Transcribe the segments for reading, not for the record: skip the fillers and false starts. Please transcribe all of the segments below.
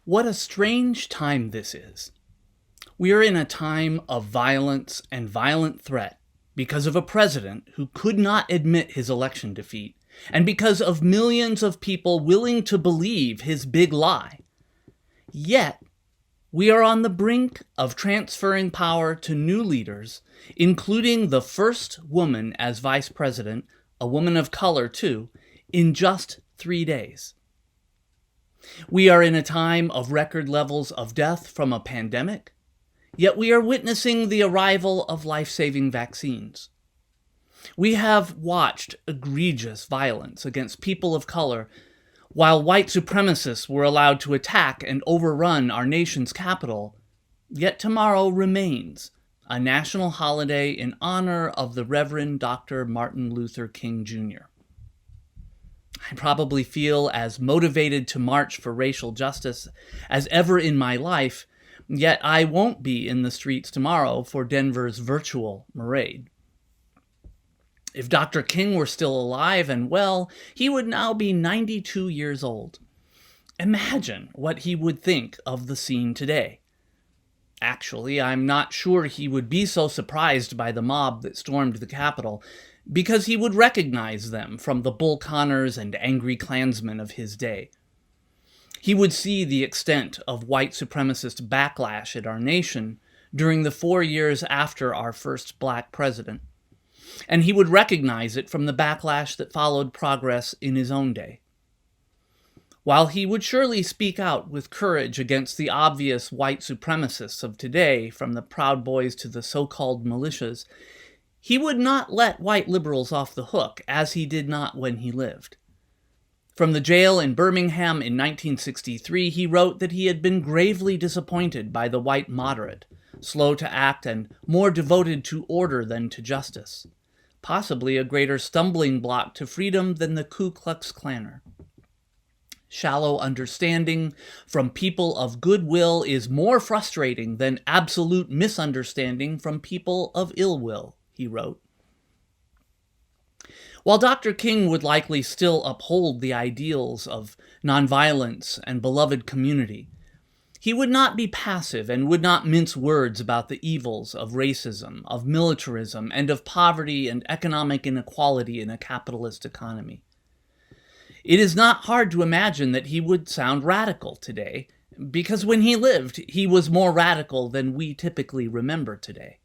What a strange time this is. We are in a time of violence and violent threat because of a president who could not admit his election defeat, and because of millions of people willing to believe his big lie. Yet, we are on the brink of transferring power to new leaders, including the first woman as vice president, a woman of color too, in just 3 days. We are in a time of record levels of death from a pandemic, yet we are witnessing the arrival of life-saving vaccines. We have watched egregious violence against people of color while white supremacists were allowed to attack and overrun our nation's capital, yet tomorrow remains a national holiday in honor of the Reverend Dr. Martin Luther King Jr. I probably feel as motivated to march for racial justice as ever in my life, yet I won't be in the streets tomorrow for Denver's virtual parade. If Dr. King were still alive and well, he would now be 92 years old. Imagine what he would think of the scene today. Actually, I'm not sure he would be so surprised by the mob that stormed the Capitol, because he would recognize them from the Bull Connors and angry Klansmen of his day. He would see the extent of white supremacist backlash at our nation during the 4 years after our first black president, and he would recognize it from the backlash that followed progress in his own day. While he would surely speak out with courage against the obvious white supremacists of today, from the Proud Boys to the so-called militias, he would not let white liberals off the hook, as he did not when he lived. From the jail in Birmingham in 1963, he wrote that he had been gravely disappointed by the white moderate, slow to act and more devoted to order than to justice, possibly a greater stumbling block to freedom than the Ku Klux Klanner. Shallow understanding from people of goodwill is more frustrating than absolute misunderstanding from people of ill will, he wrote. While Dr. King would likely still uphold the ideals of nonviolence and beloved community, he would not be passive and would not mince words about the evils of racism, of militarism, and of poverty and economic inequality in a capitalist economy. It is not hard to imagine that he would sound radical today, because when he lived, he was more radical than we typically remember today.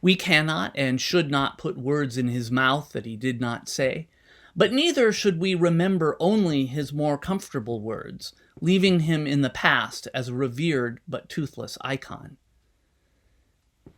We cannot and should not put words in his mouth that he did not say, but neither should we remember only his more comfortable words, leaving him in the past as a revered but toothless icon.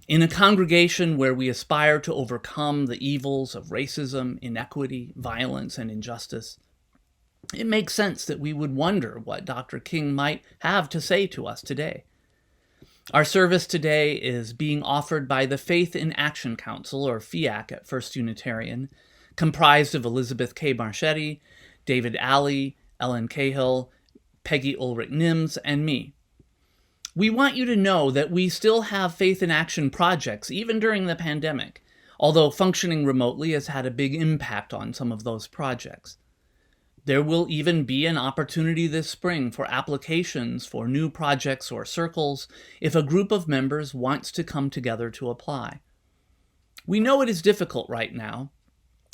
In a congregation where we aspire to overcome the evils of racism, inequity, violence, and injustice, it makes sense that we would wonder what Dr. King might have to say to us today. Our service today is being offered by the Faith in Action Council, or FIAC, at First Unitarian, comprised of Elizabeth K. Marchetti, David Alley, Ellen Cahill, Peggy Ulrich Nims, and me. We want you to know that we still have Faith in Action projects, even during the pandemic, although functioning remotely has had a big impact on some of those projects. There will even be an opportunity this spring for applications for new projects or circles if a group of members wants to come together to apply. We know it is difficult right now,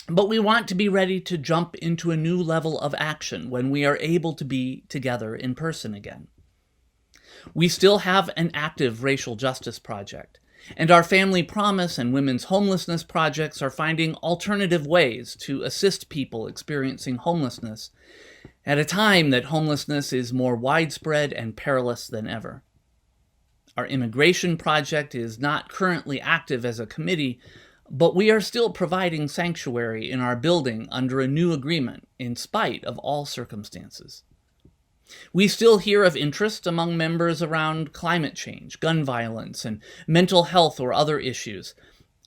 but we want to be ready to jump into a new level of action when we are able to be together in person again. We still have an active racial justice project, and our Family Promise and Women's Homelessness projects are finding alternative ways to assist people experiencing homelessness at a time that homelessness is more widespread and perilous than ever. Our immigration project is not currently active as a committee, but we are still providing sanctuary in our building under a new agreement in spite of all circumstances. We still hear of interest among members around climate change, gun violence, and mental health or other issues.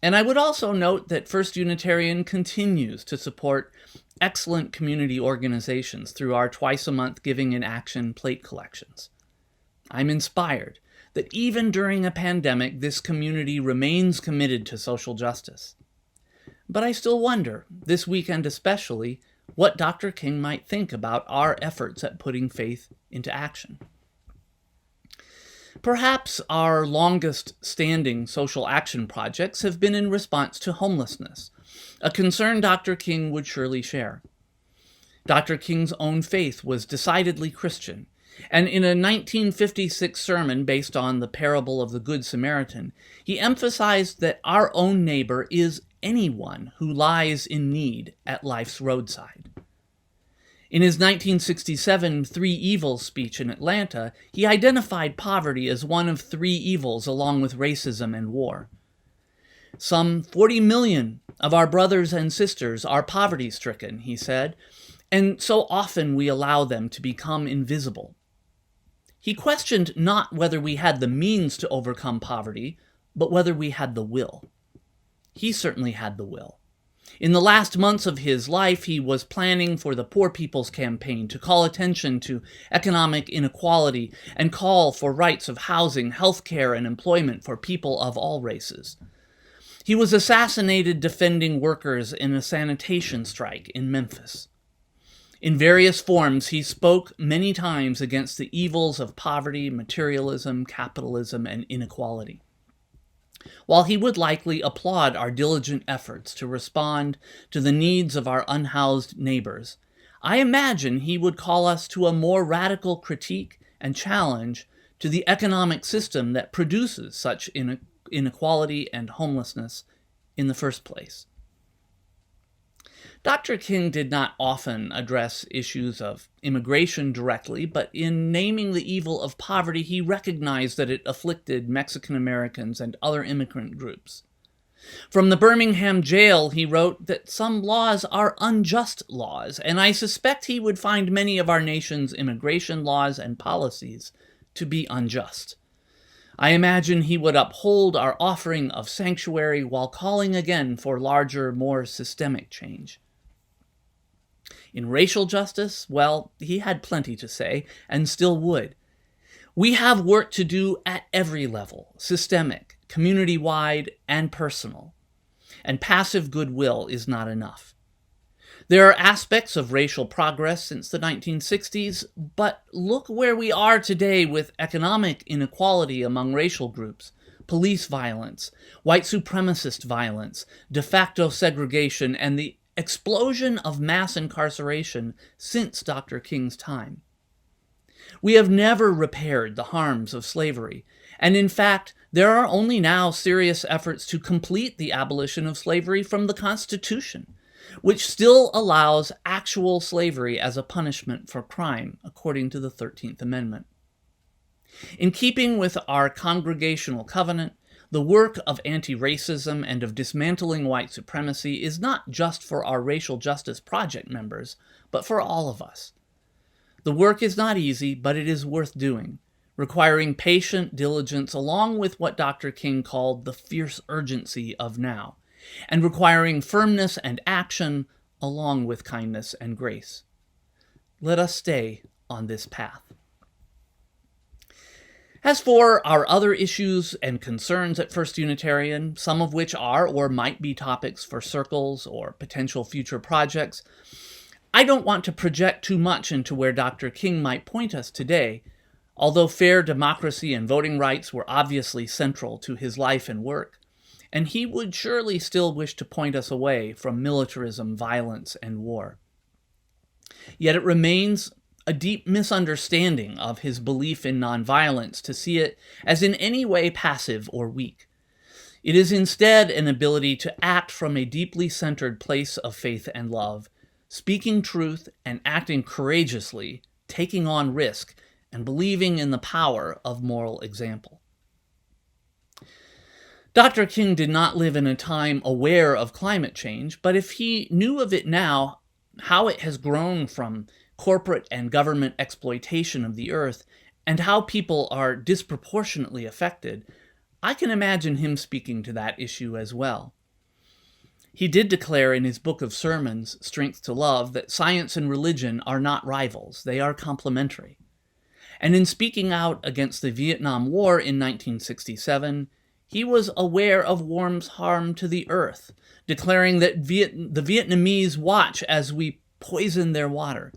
And I would also note that First Unitarian continues to support excellent community organizations through our twice-a-month Giving in Action plate collections. I'm inspired that even during a pandemic, this community remains committed to social justice. But I still wonder, this weekend especially, what Dr. King might think about our efforts at putting faith into action. Perhaps our longest-standing social action projects have been in response to homelessness, a concern Dr. King would surely share. Dr. King's own faith was decidedly Christian, and in a 1956 sermon based on the parable of the Good Samaritan, he emphasized that our own neighbor is anyone who lies in need at life's roadside. In his 1967 Three Evils speech in Atlanta, he identified poverty as one of three evils along with racism and war. Some 40 million of our brothers and sisters are poverty-stricken, he said, and so often we allow them to become invisible. He questioned not whether we had the means to overcome poverty, but whether we had the will. He certainly had the will. In the last months of his life, he was planning for the Poor People's Campaign to call attention to economic inequality and call for rights of housing, health care, and employment for people of all races. He was assassinated defending workers in a sanitation strike in Memphis. In various forms, he spoke many times against the evils of poverty, materialism, capitalism, and inequality. While he would likely applaud our diligent efforts to respond to the needs of our unhoused neighbors, I imagine he would call us to a more radical critique and challenge to the economic system that produces such inequality and homelessness in the first place. Dr. King did not often address issues of immigration directly, but in naming the evil of poverty, he recognized that it afflicted Mexican Americans and other immigrant groups. From the Birmingham jail, he wrote that some laws are unjust laws, and I suspect he would find many of our nation's immigration laws and policies to be unjust. I imagine he would uphold our offering of sanctuary while calling again for larger, more systemic change. In racial justice, well, he had plenty to say, and still would. We have work to do at every level, systemic, community-wide, and personal. And passive goodwill is not enough. There are aspects of racial progress since the 1960s, but look where we are today with economic inequality among racial groups, police violence, white supremacist violence, de facto segregation, and the explosion of mass incarceration since Dr. King's time. We have never repaired the harms of slavery, and in fact, there are only now serious efforts to complete the abolition of slavery from the Constitution, which still allows actual slavery as a punishment for crime, according to the 13th Amendment. In keeping with our congregational covenant, the work of anti-racism and of dismantling white supremacy is not just for our Racial Justice Project members, but for all of us. The work is not easy, but it is worth doing, requiring patient diligence along with what Dr. King called the fierce urgency of now, and requiring firmness and action along with kindness and grace. Let us stay on this path. As for our other issues and concerns at First Unitarian, some of which are or might be topics for circles or potential future projects, I don't want to project too much into where Dr. King might point us today, although fair democracy and voting rights were obviously central to his life and work, and he would surely still wish to point us away from militarism, violence, and war. Yet it remains a deep misunderstanding of his belief in nonviolence to see it as in any way passive or weak. It is instead an ability to act from a deeply centered place of faith and love, speaking truth and acting courageously, taking on risk, and believing in the power of moral example. Dr. King did not live in a time aware of climate change, but if he knew of it now, how it has grown from corporate and government exploitation of the earth, and how people are disproportionately affected, I can imagine him speaking to that issue as well. He did declare in his book of sermons, Strength to Love, that science and religion are not rivals, they are complementary. And in speaking out against the Vietnam War in 1967, he was aware of war's harm to the earth, declaring that the Vietnamese watch as we poison their water,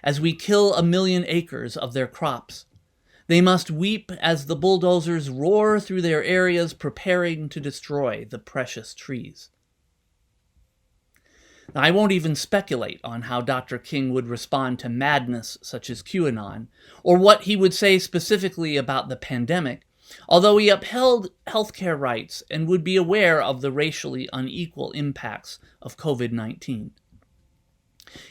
as we kill 1 million acres of their crops, They must weep as the bulldozers roar through their areas preparing to destroy the precious trees. Now, I won't even speculate on how Dr. King would respond to madness such as QAnon, or what he would say specifically about the pandemic, although he upheld healthcare rights and would be aware of the racially unequal impacts of COVID-19.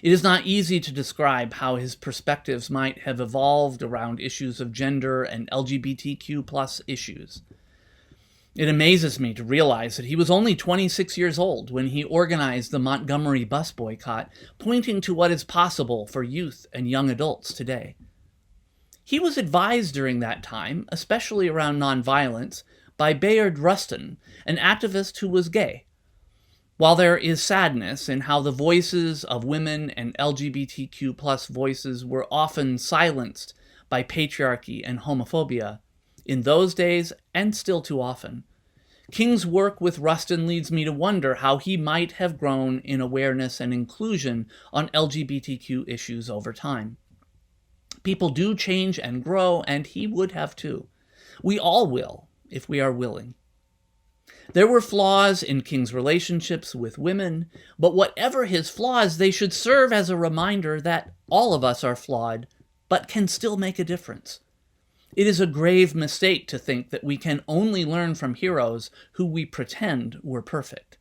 It is not easy to describe how his perspectives might have evolved around issues of gender and LGBTQ+ issues. It amazes me to realize that he was only 26 years old when he organized the Montgomery bus boycott, pointing to what is possible for youth and young adults today. He was advised during that time, especially around nonviolence, by Bayard Rustin, an activist who was gay. While there is sadness in how the voices of women and LGBTQ+ voices were often silenced by patriarchy and homophobia, in those days, and still too often, King's work with Rustin leads me to wonder how he might have grown in awareness and inclusion on LGBTQ issues over time. People do change and grow, and he would have too. We all will, if we are willing. There were flaws in King's relationships with women, but whatever his flaws, they should serve as a reminder that all of us are flawed, but can still make a difference. It is a grave mistake to think that we can only learn from heroes who we pretend were perfect.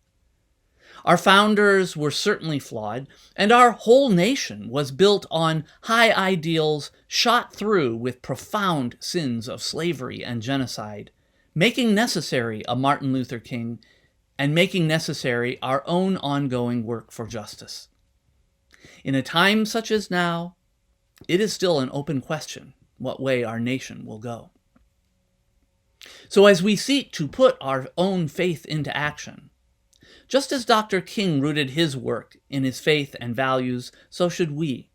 Our founders were certainly flawed, and our whole nation was built on high ideals shot through with profound sins of slavery and genocide, making necessary a Martin Luther King and making necessary our own ongoing work for justice. In a time such as now, it is still an open question what way our nation will go. So as we seek to put our own faith into action, just as Dr. King rooted his work in his faith and values, so should we.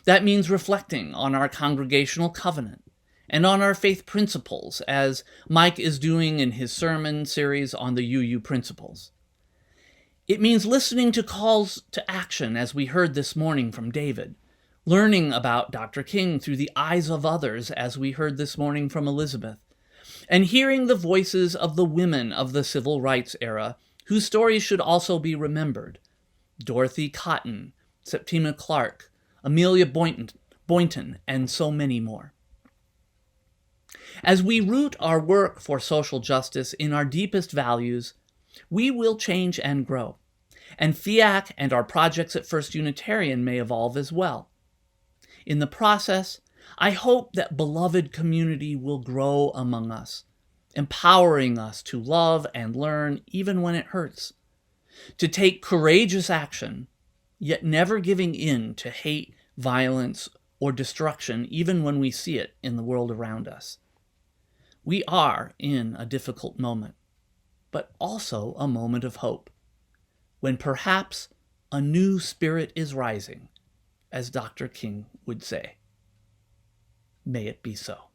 That means reflecting on our congregational covenant and on our faith principles, as Mike is doing in his sermon series on the UU principles. It means listening to calls to action, as we heard this morning from David, learning about Dr. King through the eyes of others, as we heard this morning from Elizabeth, and hearing the voices of the women of the civil rights era, whose stories should also be remembered: Dorothy Cotton, Septima Clark, Amelia Boynton, and so many more. As we root our work for social justice in our deepest values, we will change and grow, and FIAC and our projects at First Unitarian may evolve as well. In the process, I hope that beloved community will grow among us, empowering us to love and learn even when it hurts, to take courageous action, yet never giving in to hate, violence, or destruction even when we see it in the world around us. We are in a difficult moment, but also a moment of hope, when perhaps a new spirit is rising, as Dr. King would say. May it be so.